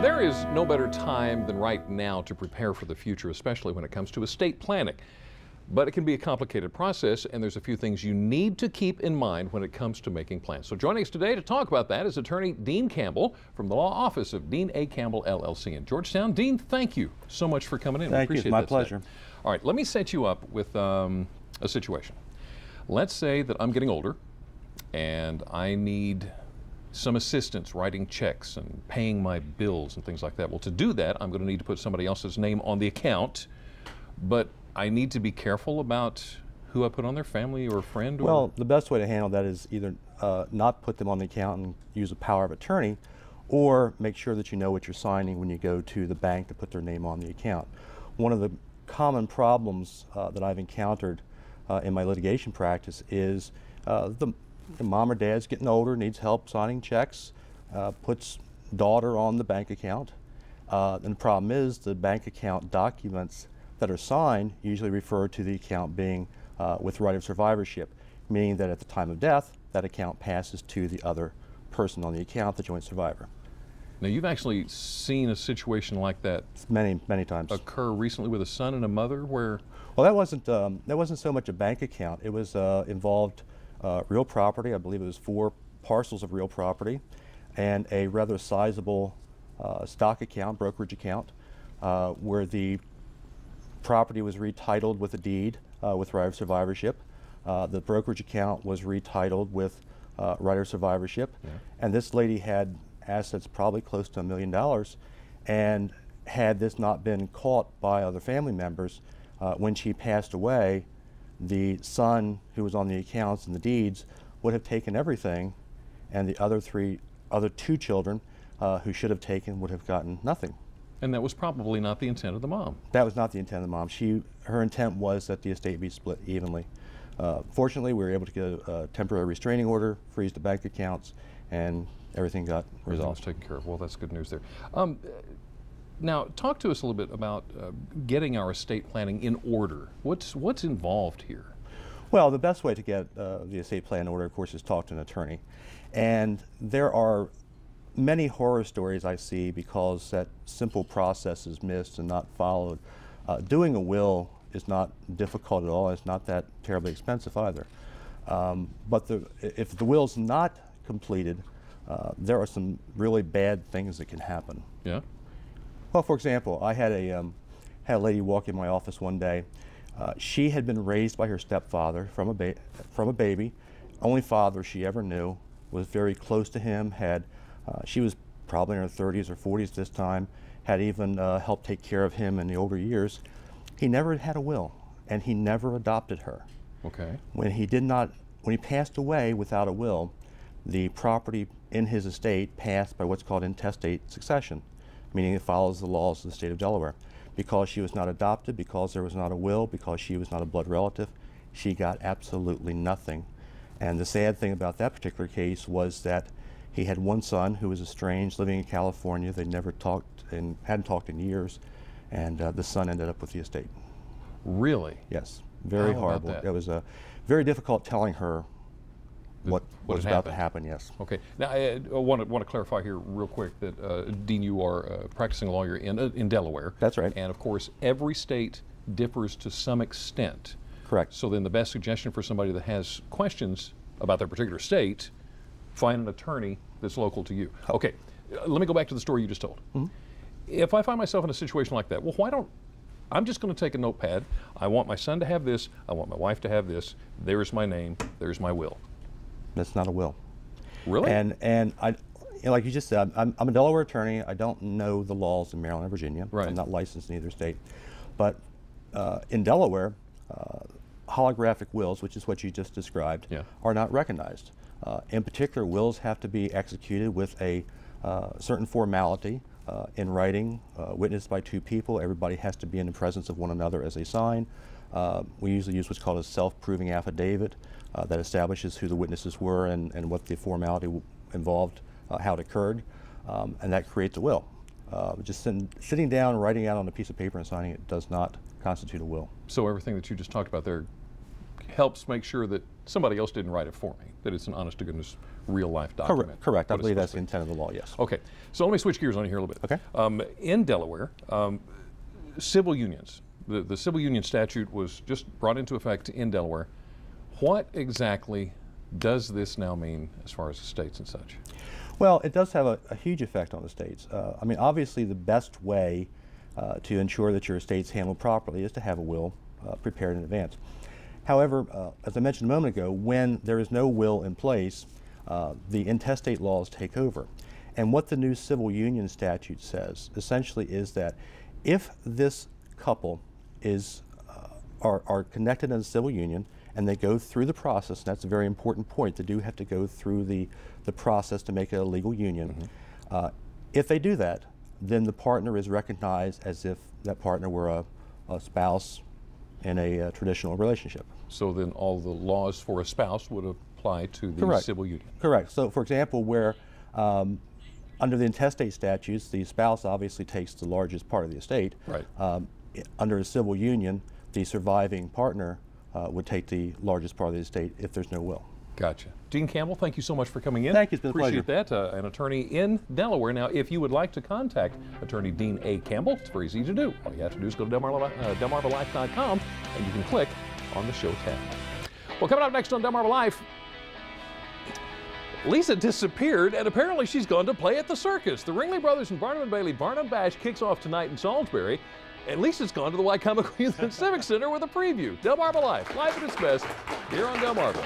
There is no better time than right now to prepare for the future, especially when it comes to estate planning. But it can be a complicated process, and there's a few things you need to keep in mind when it comes to making plans. So joining us today to talk about that is attorney Dean Campbell from the law office of Dean A. Campbell, LLC in Georgetown. Dean, thank you so much for coming in. Thank you. It's my pleasure. All right, let me set you up with a situation. Let's say that I'm getting older and I need some assistance writing checks and paying my bills and things like that. Well, to do that, I'm going to need to put somebody else's name on the account, but I need to be careful about who I put on there, family or friend? Or? Well, the best way to handle that is either not put them on the account and use a power of attorney, or make sure that you know what you're signing when you go to the bank to put their name on the account. One of the common problems that I've encountered in my litigation practice is the mom or dad's getting older, needs help signing checks, puts daughter on the bank account. And the problem is the bank account documents that are signed usually refer to the account being with right of survivorship, meaning that at the time of death, that account passes to the other person on the account, the joint survivor. Now, you've actually seen a situation like that many times occur recently with a son and a mother where? Well, that wasn't so much a bank account. It was involved real property. I believe it was 4 parcels of real property and a rather sizable stock account, brokerage account, where the property was retitled with a deed with right of survivorship. The brokerage account was retitled with right of survivorship. Yeah. And this lady had assets probably close to $1 million, and had this not been caught by other family members, when she passed away, the son who was on the accounts and the deeds would have taken everything, and the other 2 children who should have taken would have gotten nothing. And that was probably not the intent of the mom. That was not the intent of the mom. Her intent was that the estate be split evenly. Fortunately, we were able to get a temporary restraining order, freeze the bank accounts, and everything got resolved. Taken care of. Well, that's good news there. Now, talk to us a little bit about getting our estate planning in order. What's involved here? Well, the best way to get the estate plan in order, of course, is talk to an attorney. And there are many horror stories I see because that simple process is missed and not followed. Doing a will is not difficult at all. It's not that terribly expensive either. But if the will's not completed, there are some really bad things that can happen. Yeah. Well, for example, I had a lady walk in my office one day. She had been raised by her stepfather from a baby. Only father she ever knew, was very close to him, she was probably in her 30s or 40s this time, had even helped take care of him in the older years. He never had a will, and he never adopted her. Okay. When he passed away without a will, the property in his estate passed by what's called intestate succession, meaning it follows the laws of the state of Delaware. Because she was not adopted, because there was not a will, because she was not a blood relative, she got absolutely nothing. And the sad thing about that particular case was that he had one son who was estranged, living in California. They never talked and hadn't talked in years, and the son ended up with the estate. Really? Yes, very horrible. It was very difficult telling her what was about to happen. Yes. Okay. Now I want to clarify here real quick that Dean, you are a practicing lawyer in Delaware. That's right. And of course, every state differs to some extent. Correct. So then, the best suggestion for somebody that has questions about their particular state, find an attorney that's local to you. Okay. Let me go back to the story you just told. Mm-hmm. If I find myself in a situation like that, well, I'm just going to take a notepad. I want my son to have this. I want my wife to have this. There's my name. There's my will. That's not a will. Really? And like you just said, I'm a Delaware attorney. I don't know the laws in Maryland and Virginia. Right. I'm not licensed in either state. But in Delaware, holographic wills, which is what you just described, yeah, are not recognized. In particular, wills have to be executed with a certain formality in writing, witnessed by 2 people. Everybody has to be in the presence of one another as they sign. We usually use what's called a self-proving affidavit that establishes who the witnesses were and what the formality involved, how it occurred, and that creates a will. Just sitting down, writing out on a piece of paper and signing it does not constitute a will. So everything that you just talked about there helps make sure that somebody else didn't write it for me, that it's an honest to goodness real life document. Correct. I What it's believe that's supposed the to be. intent of the law, yes. Okay, so let me switch gears on you here a little bit. Okay. In Delaware, civil unions, the civil union statute was just brought into effect in Delaware. What exactly does this now mean as far as the states and such? Well, it does have a huge effect on the states. I mean, obviously the best way to ensure that your estate's handled properly is to have a will prepared in advance. However, as I mentioned a moment ago, when there is no will in place, the intestate laws take over. And what the new civil union statute says essentially is that if this couple are connected in a civil union and they go through the process, and that's a very important point, they do have to go through the process to make it a legal union. If they do that, then the partner is recognized as if that partner were a spouse in a traditional relationship. So then all the laws for a spouse would apply to the Correct. civil union. Correct. So for example, where under the intestate statutes, the spouse obviously takes the largest part of the estate. Right. Under a civil union, the surviving partner would take the largest part of the estate if there's no will. Gotcha. Dean Campbell, thank you so much for coming in. Thank you, it's been a Appreciate pleasure. that. An attorney in Delaware. Now, if you would like to contact Attorney Dean A. Campbell, it's very easy to do. All you have to do is go to DelmarvaLife.com and you can click on the show tab. Well, coming up next on Delmarva Life, Lisa disappeared and apparently she's gone to play at the circus. The Ringley Brothers and Barnum and Bailey Barnum Bash kicks off tonight in Salisbury. And Lisa's gone to the Wycomico Youth and Civic Center with a preview. Delmarva Life, live at its best, here on Delmarva.